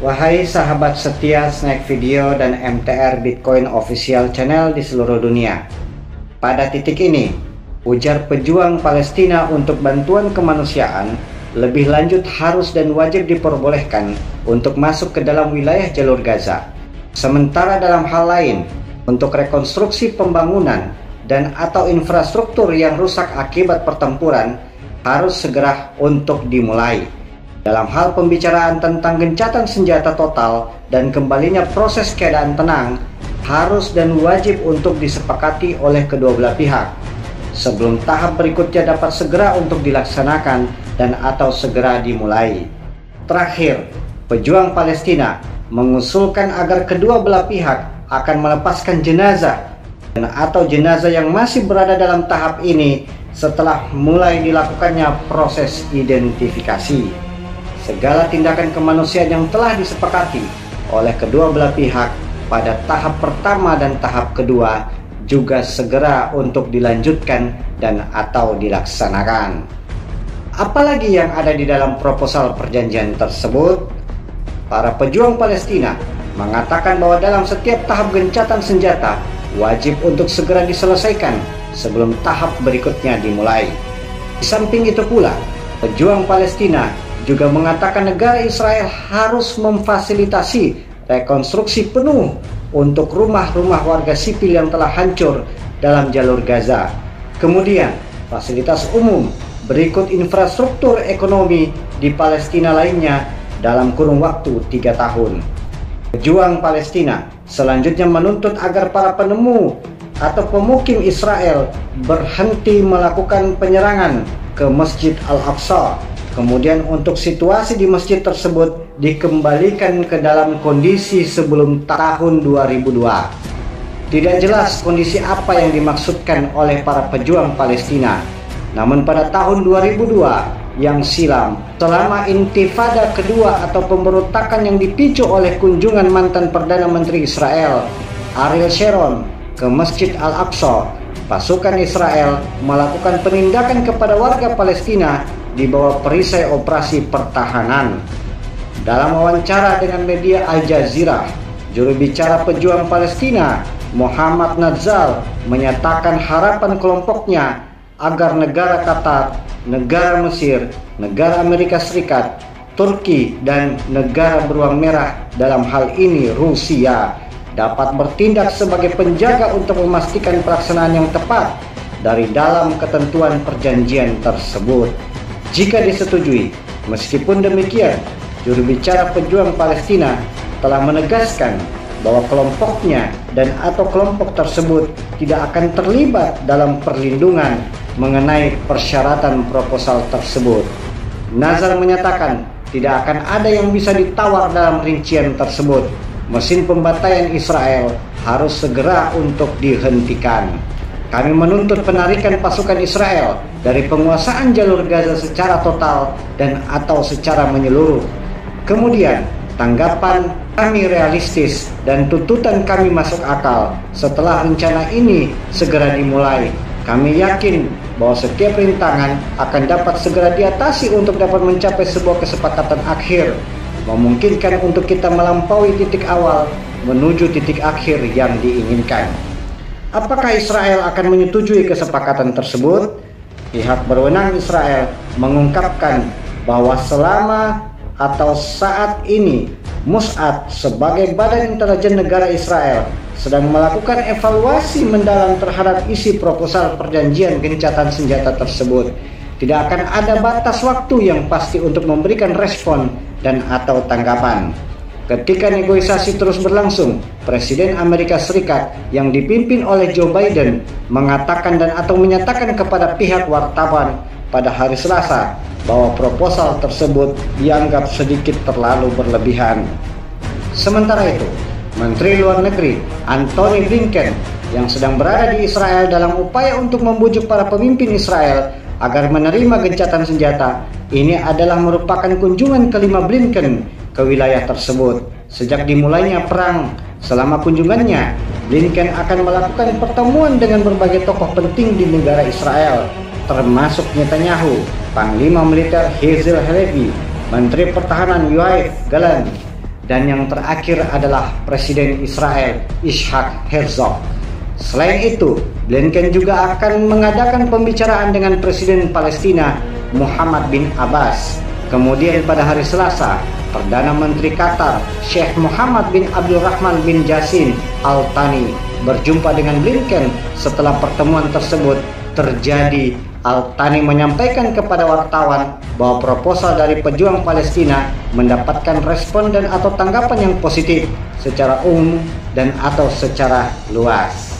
Wahai sahabat setia Snack Video dan MTR Bitcoin Official Channel di seluruh dunia. Pada titik ini, ujar pejuang Palestina untuk bantuan kemanusiaan lebih lanjut harus dan wajib diperbolehkan untuk masuk ke dalam wilayah jalur Gaza. Sementara dalam hal lain, untuk rekonstruksi pembangunan dan atau infrastruktur yang rusak akibat pertempuran harus segera untuk dimulai. Dalam hal pembicaraan tentang gencatan senjata total dan kembalinya proses keadaan tenang, harus dan wajib untuk disepakati oleh kedua belah pihak sebelum tahap berikutnya dapat segera untuk dilaksanakan dan atau segera dimulai. Terakhir, pejuang Palestina mengusulkan agar kedua belah pihak akan melepaskan jenazah dan atau jenazah yang masih berada dalam tahap ini setelah mulai dilakukannya proses identifikasi. Segala tindakan kemanusiaan yang telah disepakati oleh kedua belah pihak pada tahap pertama dan tahap kedua juga segera untuk dilanjutkan dan atau dilaksanakan. Apalagi yang ada di dalam proposal perjanjian tersebut? Para pejuang Palestina mengatakan bahwa dalam setiap tahap gencatan senjata wajib untuk segera diselesaikan sebelum tahap berikutnya dimulai. Di samping itu pula, pejuang Palestina juga mengatakan negara Israel harus memfasilitasi rekonstruksi penuh untuk rumah-rumah warga sipil yang telah hancur dalam jalur Gaza. Kemudian, fasilitas umum berikut infrastruktur ekonomi di Palestina lainnya dalam kurun waktu 3 tahun. Pejuang Palestina selanjutnya menuntut agar para penemu atau pemukim Israel berhenti melakukan penyerangan ke Masjid Al-Aqsa. Kemudian untuk situasi di masjid tersebut dikembalikan ke dalam kondisi sebelum tahun 2002. Tidak jelas kondisi apa yang dimaksudkan oleh para pejuang Palestina. Namun pada tahun 2002 yang silam, selama intifada kedua atau pemberontakan yang dipicu oleh kunjungan mantan Perdana Menteri Israel, Ariel Sharon, ke Masjid Al-Aqsa, pasukan Israel melakukan penindakan kepada warga Palestina di bawah perisai operasi pertahanan. Dalam wawancara dengan media Al Jazeera, juru bicara pejuang Palestina, Muhammad Nazzal, menyatakan harapan kelompoknya agar negara Qatar, negara Mesir, negara Amerika Serikat, Turki, dan negara beruang merah, dalam hal ini Rusia, dapat bertindak sebagai penjaga untuk memastikan pelaksanaan yang tepat dari dalam ketentuan perjanjian tersebut. Jika disetujui, meskipun demikian, juru bicara pejuang Palestina telah menegaskan bahwa kelompoknya dan atau kelompok tersebut tidak akan terlibat dalam perlindungan mengenai persyaratan proposal tersebut. Nazar menyatakan tidak akan ada yang bisa ditawar dalam rincian tersebut. Mesin pembantaian Israel harus segera untuk dihentikan. Kami menuntut penarikan pasukan Israel dari penguasaan jalur Gaza secara total dan atau secara menyeluruh. Kemudian, tanggapan kami realistis dan tuntutan kami masuk akal. Setelah rencana ini segera dimulai, kami yakin bahwa setiap rintangan akan dapat segera diatasi untuk dapat mencapai sebuah kesepakatan akhir, memungkinkan untuk kita melampaui titik awal menuju titik akhir yang diinginkan. Apakah Israel akan menyetujui kesepakatan tersebut? Pihak berwenang Israel mengungkapkan bahwa selama atau saat ini Mossad sebagai badan intelijen negara Israel sedang melakukan evaluasi mendalam terhadap isi proposal perjanjian gencatan senjata tersebut. Tidak akan ada batas waktu yang pasti untuk memberikan respon dan atau tanggapan. Ketika negosiasi terus berlangsung, Presiden Amerika Serikat yang dipimpin oleh Joe Biden mengatakan dan atau menyatakan kepada pihak wartawan pada hari Selasa bahwa proposal tersebut dianggap sedikit terlalu berlebihan. Sementara itu, Menteri Luar Negeri Antony Blinken yang sedang berada di Israel dalam upaya untuk membujuk para pemimpin Israel agar menerima gencatan senjata, ini adalah merupakan kunjungan kelima Blinken ke wilayah tersebut sejak dimulainya perang. Selama kunjungannya, Blinken akan melakukan pertemuan dengan berbagai tokoh penting di negara Israel, termasuk Netanyahu, Panglima Militer Herzi Halevi, Menteri Pertahanan Yoav Gallant, dan yang terakhir adalah Presiden Israel Ishak Herzog. Selain itu, Blinken juga akan mengadakan pembicaraan dengan Presiden Palestina Muhammad bin Abbas. Kemudian pada hari Selasa, Perdana Menteri Qatar Sheikh Mohammed bin Abdulrahman bin Jassim Al Thani berjumpa dengan Blinken. Setelah pertemuan tersebut terjadi, Al Thani menyampaikan kepada wartawan bahwa proposal dari pejuang Palestina mendapatkan respon dan atau tanggapan yang positif secara umum dan atau secara luas.